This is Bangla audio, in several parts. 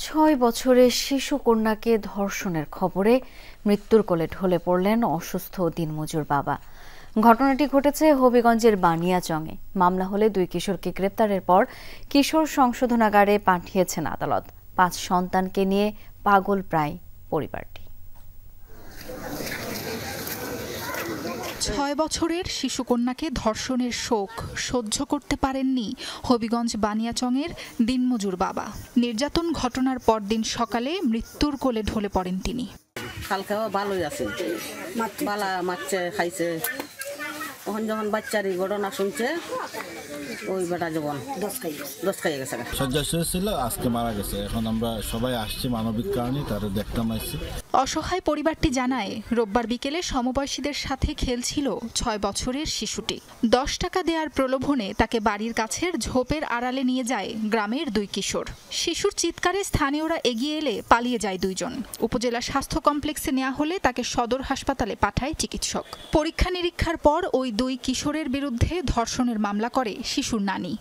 6 বছরের শিশু কন্যাকে ধর্ষণের খবরে মৃত্যুর কোলে ঢলে পড়লেন অসুস্থ দিনমজুর বাবা। ঘটনাটি ঘটেছে হবিগঞ্জের বানিয়াচংয়ে। মামলা হলে 2 কিশোরকে গ্রেপ্তারের পর কিশোর সংশোধনাগারে পাঠিয়েছেন আদালত। 5 সন্তানকে নিয়ে পাগল প্রায় পরিবারটি। 6 বছরের শিশুকন্যাকে ধর্ষণের শোক সহ্য করতে পারেননি হবিগঞ্জ বানিয়াচংয়ের দিনমজুর বাবা। নির্যাতন ঘটনার পরদিন সকালে মৃত্যুর কোলে ঢলে পড়েন তিনি। কালকেও ভালোই আছে, বালা মারছে খাইছে। তখন যখন বাচ্চার এই ঘটনা শুনছে ওই বেটা যখন দশ খাইয়ে গেছে, শয্যাশায়ী ছিল, আজকে মারা গেছে। এখন আমরা সবাই আসছি মানবিক কারণে তারা দেখতাম আসছি। অসহায় পরিবারটি জানায়, রোববার বিকেলে সমবয়সীদের সাথে খেলছিল 6 বছরের শিশুটি। 10 টাকা দেওয়ার প্রলোভনে তাকে বাড়ির কাছের ঝোপের আড়ালে নিয়ে যায় গ্রামের 2 কিশোর। শিশুর চিৎকারে স্থানীয়রা এগিয়ে এলে পালিয়ে যায় 2 জন। উপজেলা স্বাস্থ্য কমপ্লেক্সে নেওয়া হলে তাকে সদর হাসপাতালে পাঠায় চিকিৎসক। পরীক্ষা নিরীক্ষার পর ওই 2 কিশোরের বিরুদ্ধে ধর্ষণের মামলা করে শিশুর নানি।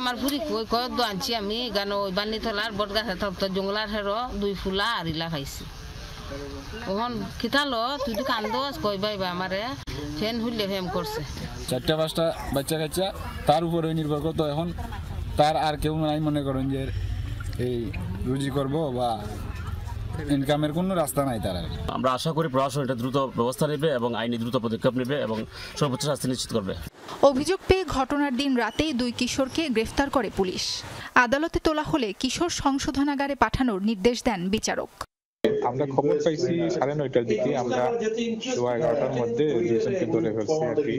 আমার ফুরি কই কয় আনছি আমি গান ওই বান্নি তলার বট গাছের জঙ্গলার হেরো 2 ফুলা আর ইলা খাইছি। ওহন কিতালো তুই তো কান্দস কই বাইবা আমারে ফেন হুইলে ফেম করছে। 4-5টা বাচ্চা কাচ্চা তার উপরে নির্ভর করতো। এখন তার আর কেউ নাই মনে করেন যে এই রুজি করব বা ইনকামের কোনো রাস্তা নাই তার। আমরা আশা করি প্রশাসন এটা দ্রুত ব্যবস্থা নেবে এবং আইনি দ্রুত পদক্ষেপ নেবে এবং সর্বোচ্চ শাস্তি নিশ্চিত করবে। অভিযোগ পেয়ে ঘটনার দিন রাতেই 2 কিশোরকে গ্রেফতার করে পুলিশ। আদালতে তোলা হলে কিশোর সংশোধনাগারে পাঠানোর নির্দেশ দেন বিচারক। আমরা খবর পাইছি 9:30টার দিকে। আমরা 11টার মধ্যে 2জনকে ধরে ফেলছি আর কি।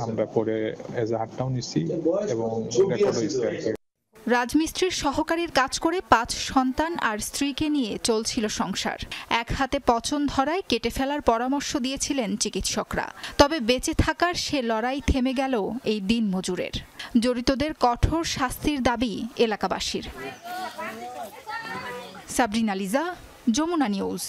আমরা পরে এজাহারটাও নিছি এবং রেকর্ড হয়েছে আর কি। রাজমিস্ত্রির সহকারীর কাজ করে 5 সন্তান আর স্ত্রীকে নিয়ে চলছিল সংসার। এক হাতে পচন ধরায় কেটে ফেলার পরামর্শ দিয়েছিলেন চিকিৎসকরা। তবে বেঁচে থাকার সে লড়াই থেমে গেল এই দিনমজুরের। জড়িতদের কঠোর শাস্তির দাবি এলাকাবাসীর। সাবরিনা লিজা, যমুনা নিউজ।